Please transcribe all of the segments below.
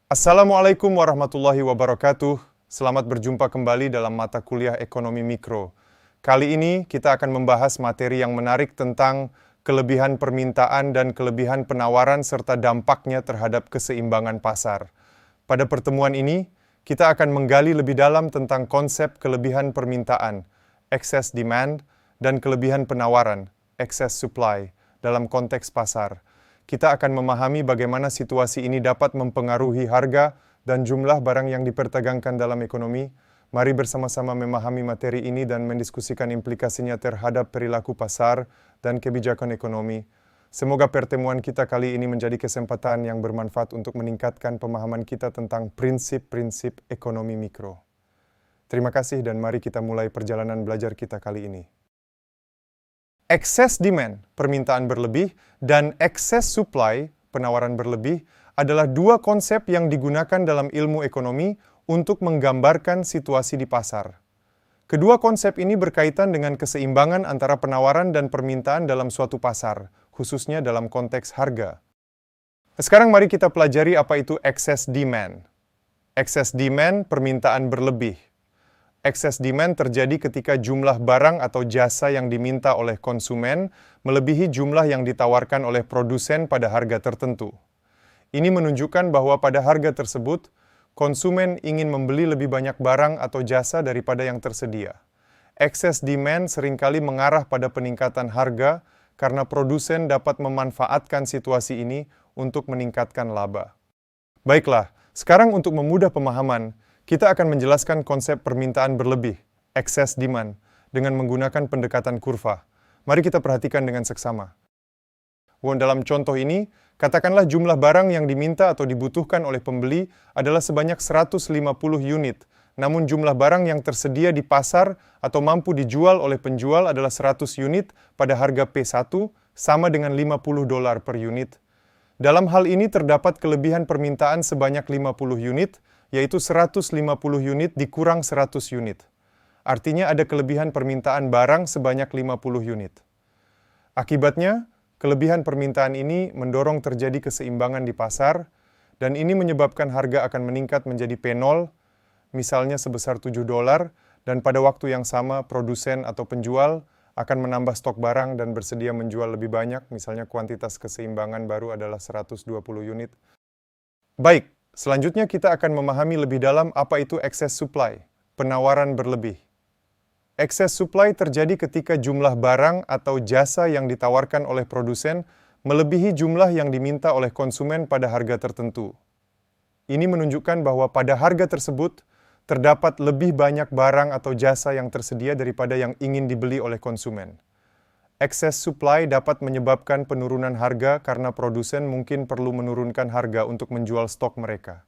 Assalamualaikum warahmatullahi wabarakatuh. Selamat berjumpa kembali dalam mata kuliah Ekonomi Mikro. Kali ini kita akan membahas materi yang menarik tentang kelebihan permintaan dan kelebihan penawaran serta dampaknya terhadap keseimbangan pasar. Pada pertemuan ini, kita akan menggali lebih dalam tentang konsep kelebihan permintaan, excess demand, dan kelebihan penawaran, excess supply, dalam konteks pasar. Kita akan memahami bagaimana situasi ini dapat mempengaruhi harga dan jumlah barang yang diperdagangkan dalam ekonomi. Mari bersama-sama memahami materi ini dan mendiskusikan implikasinya terhadap perilaku pasar dan kebijakan ekonomi. Semoga pertemuan kita kali ini menjadi kesempatan yang bermanfaat untuk meningkatkan pemahaman kita tentang prinsip-prinsip ekonomi mikro. Terima kasih dan mari kita mulai perjalanan belajar kita kali ini. Excess demand, permintaan berlebih, dan excess supply, penawaran berlebih, adalah dua konsep yang digunakan dalam ilmu ekonomi untuk menggambarkan situasi di pasar. Kedua konsep ini berkaitan dengan keseimbangan antara penawaran dan permintaan dalam suatu pasar, khususnya dalam konteks harga. Sekarang mari kita pelajari apa itu excess demand. Excess demand, permintaan berlebih. Excess demand terjadi ketika jumlah barang atau jasa yang diminta oleh konsumen melebihi jumlah yang ditawarkan oleh produsen pada harga tertentu. Ini menunjukkan bahwa pada harga tersebut, konsumen ingin membeli lebih banyak barang atau jasa daripada yang tersedia. Excess demand seringkali mengarah pada peningkatan harga karena produsen dapat memanfaatkan situasi ini untuk meningkatkan laba. Baiklah, sekarang untuk memudah pemahaman, kita akan menjelaskan konsep permintaan berlebih, excess demand, dengan menggunakan pendekatan kurva. Mari kita perhatikan dengan seksama. Dalam contoh ini, katakanlah jumlah barang yang diminta atau dibutuhkan oleh pembeli adalah sebanyak 150 unit, namun jumlah barang yang tersedia di pasar atau mampu dijual oleh penjual adalah 100 unit pada harga P1 sama dengan $50 per unit. Dalam hal ini terdapat kelebihan permintaan sebanyak 50 unit, yaitu 150 unit dikurang 100 unit. Artinya ada kelebihan permintaan barang sebanyak 50 unit. Akibatnya, kelebihan permintaan ini mendorong terjadi keseimbangan di pasar, dan ini menyebabkan harga akan meningkat menjadi P0, misalnya sebesar $7, dan pada waktu yang sama produsen atau penjual akan menambah stok barang dan bersedia menjual lebih banyak, misalnya kuantitas keseimbangan baru adalah 120 unit. Baik. Selanjutnya kita akan memahami lebih dalam apa itu excess supply, penawaran berlebih. Excess supply terjadi ketika jumlah barang atau jasa yang ditawarkan oleh produsen melebihi jumlah yang diminta oleh konsumen pada harga tertentu. Ini menunjukkan bahwa pada harga tersebut terdapat lebih banyak barang atau jasa yang tersedia daripada yang ingin dibeli oleh konsumen. Excess supply dapat menyebabkan penurunan harga karena produsen mungkin perlu menurunkan harga untuk menjual stok mereka.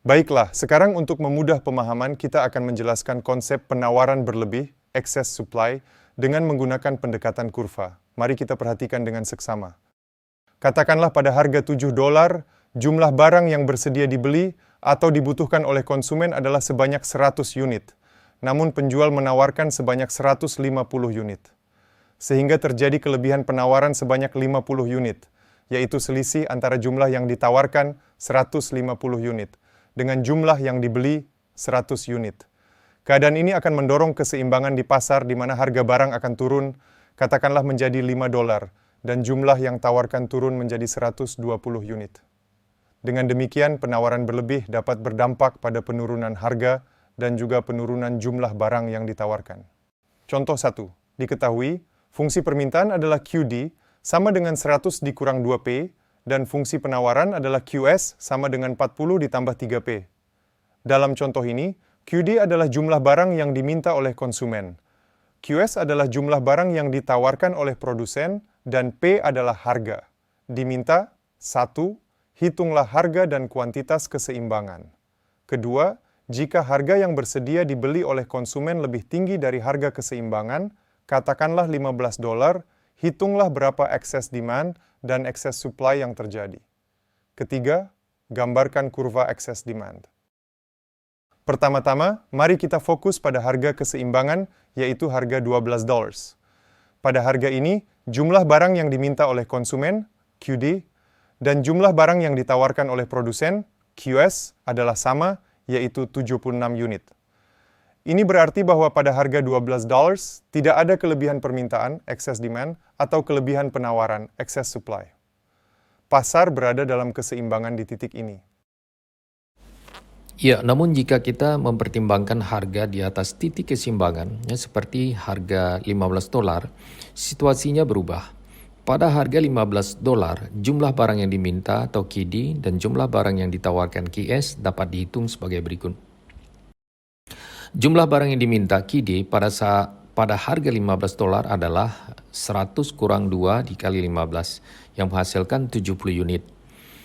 Baiklah, sekarang untuk memudah pemahaman, kita akan menjelaskan konsep penawaran berlebih, excess supply, dengan menggunakan pendekatan kurva. Mari kita perhatikan dengan seksama. Katakanlah pada harga $7, jumlah barang yang bersedia dibeli atau dibutuhkan oleh konsumen adalah sebanyak 100 unit. Namun penjual menawarkan sebanyak 150 unit. Sehingga terjadi kelebihan penawaran sebanyak 50 unit, yaitu selisih antara jumlah yang ditawarkan 150 unit, dengan jumlah yang dibeli 100 unit. Keadaan ini akan mendorong keseimbangan di pasar di mana harga barang akan turun, katakanlah menjadi $5, dan jumlah yang tawarkan turun menjadi 120 unit. Dengan demikian, penawaran berlebih dapat berdampak pada penurunan harga dan juga penurunan jumlah barang yang ditawarkan. Contoh 1. Diketahui, fungsi permintaan adalah QD sama dengan 100 dikurang 2P, dan fungsi penawaran adalah QS sama dengan 40 ditambah 3P. Dalam contoh ini, QD adalah jumlah barang yang diminta oleh konsumen. QS adalah jumlah barang yang ditawarkan oleh produsen, dan P adalah harga. Diminta, 1. Hitunglah harga dan kuantitas keseimbangan. Kedua, jika harga yang bersedia dibeli oleh konsumen lebih tinggi dari harga keseimbangan, katakanlah $15, hitunglah berapa excess demand dan excess supply yang terjadi. Ketiga, gambarkan kurva excess demand. Pertama-tama, mari kita fokus pada harga keseimbangan, yaitu harga $12. Pada harga ini, jumlah barang yang diminta oleh konsumen, QD, dan jumlah barang yang ditawarkan oleh produsen, QS, adalah sama, yaitu 76 unit. Ini berarti bahwa pada harga $12 tidak ada kelebihan permintaan, excess demand, atau kelebihan penawaran, excess supply. Pasar berada dalam keseimbangan di titik ini. Ya, namun jika kita mempertimbangkan harga di atas titik keseimbangan, ya, seperti harga $15, situasinya berubah. Pada harga $15, jumlah barang yang diminta atau KD dan jumlah barang yang ditawarkan QS dapat dihitung sebagai berikut. Jumlah barang yang diminta KD pada harga $15 adalah 100 kurang 2 dikali 15, yang menghasilkan 70 unit.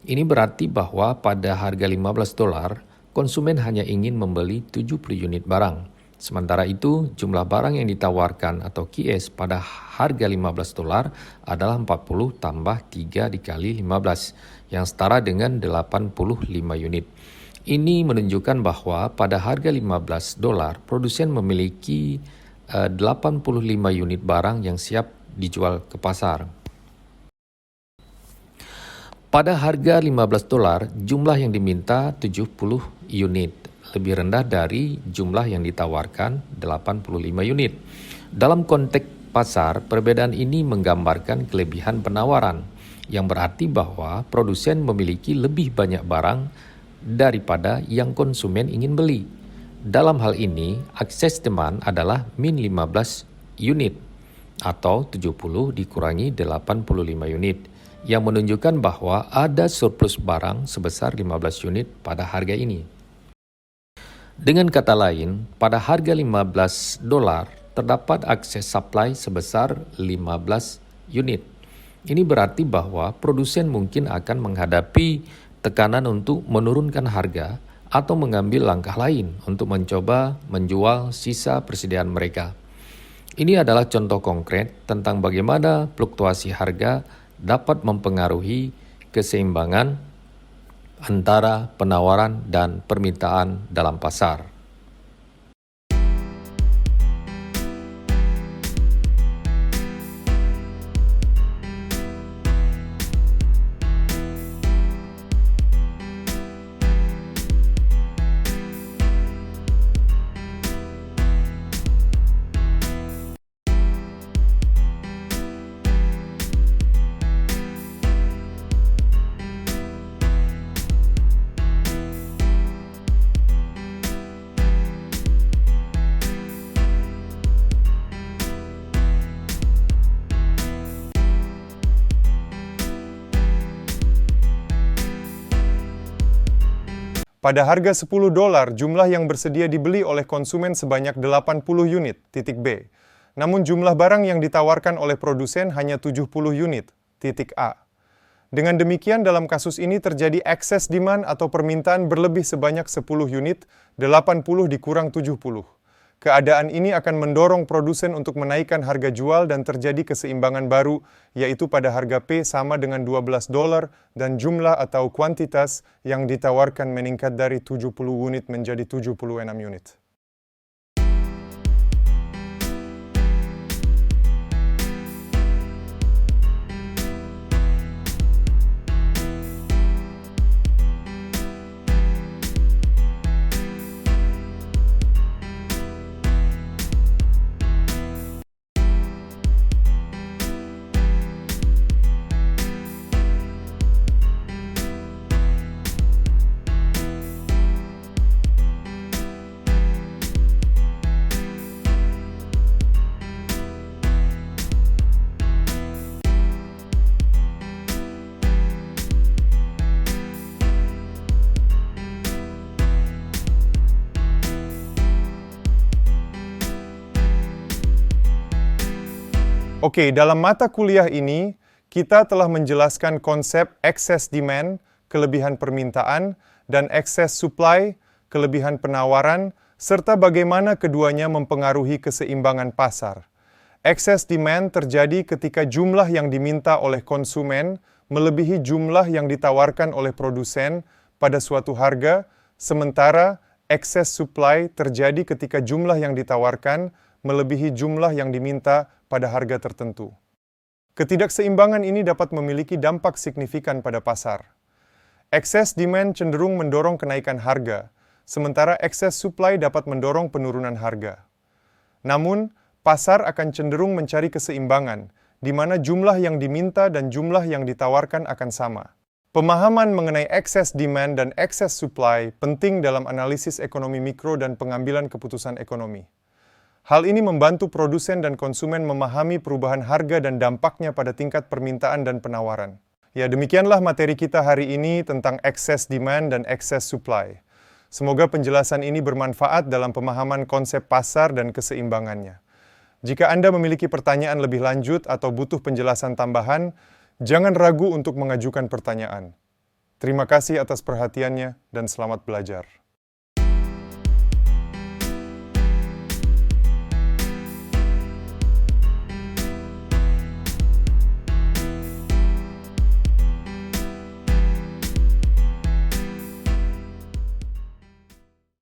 Ini berarti bahwa pada harga $15, konsumen hanya ingin membeli 70 unit barang. Sementara itu, jumlah barang yang ditawarkan atau QS pada harga $15 adalah 40 tambah 3 dikali 15, yang setara dengan 85 unit. Ini menunjukkan bahwa pada harga $15, produsen memiliki 85 unit barang yang siap dijual ke pasar. Pada harga $15, jumlah yang diminta 70 unit, lebih rendah dari jumlah yang ditawarkan 85 unit. Dalam konteks pasar, perbedaan ini menggambarkan kelebihan penawaran, yang berarti bahwa produsen memiliki lebih banyak barang daripada yang konsumen ingin beli. Dalam hal ini, excess demand adalah min 15 unit atau 70 dikurangi 85 unit, yang menunjukkan bahwa ada surplus barang sebesar 15 unit pada harga ini. Dengan kata lain, pada harga $15 terdapat akses supply sebesar 15 unit. Ini berarti bahwa produsen mungkin akan menghadapi tekanan untuk menurunkan harga atau mengambil langkah lain untuk mencoba menjual sisa persediaan mereka. Ini adalah contoh konkret tentang bagaimana fluktuasi harga dapat mempengaruhi keseimbangan antara penawaran dan permintaan dalam pasar. Pada harga $10, jumlah yang bersedia dibeli oleh konsumen sebanyak 80 unit, titik B. Namun jumlah barang yang ditawarkan oleh produsen hanya 70 unit, titik A. Dengan demikian dalam kasus ini terjadi excess demand atau permintaan berlebih sebanyak 10 unit, 80 dikurang 70. Keadaan ini akan mendorong produsen untuk menaikkan harga jual dan terjadi keseimbangan baru, yaitu pada harga P sama dengan $12 dan jumlah atau kuantitas yang ditawarkan meningkat dari 70 unit menjadi 76 unit. Oke, dalam mata kuliah ini, kita telah menjelaskan konsep excess demand, kelebihan permintaan, dan excess supply, kelebihan penawaran, serta bagaimana keduanya mempengaruhi keseimbangan pasar. Excess demand terjadi ketika jumlah yang diminta oleh konsumen melebihi jumlah yang ditawarkan oleh produsen pada suatu harga, sementara excess supply terjadi ketika jumlah yang ditawarkan melebihi jumlah yang diminta pada harga tertentu. Ketidakseimbangan ini dapat memiliki dampak signifikan pada pasar. Excess demand cenderung mendorong kenaikan harga, sementara excess supply dapat mendorong penurunan harga. Namun, pasar akan cenderung mencari keseimbangan, di mana jumlah yang diminta dan jumlah yang ditawarkan akan sama. Pemahaman mengenai excess demand dan excess supply penting dalam analisis ekonomi mikro dan pengambilan keputusan ekonomi. Hal ini membantu produsen dan konsumen memahami perubahan harga dan dampaknya pada tingkat permintaan dan penawaran. Ya, demikianlah materi kita hari ini tentang excess demand dan excess supply. Semoga penjelasan ini bermanfaat dalam pemahaman konsep pasar dan keseimbangannya. Jika Anda memiliki pertanyaan lebih lanjut atau butuh penjelasan tambahan, jangan ragu untuk mengajukan pertanyaan. Terima kasih atas perhatiannya dan selamat belajar.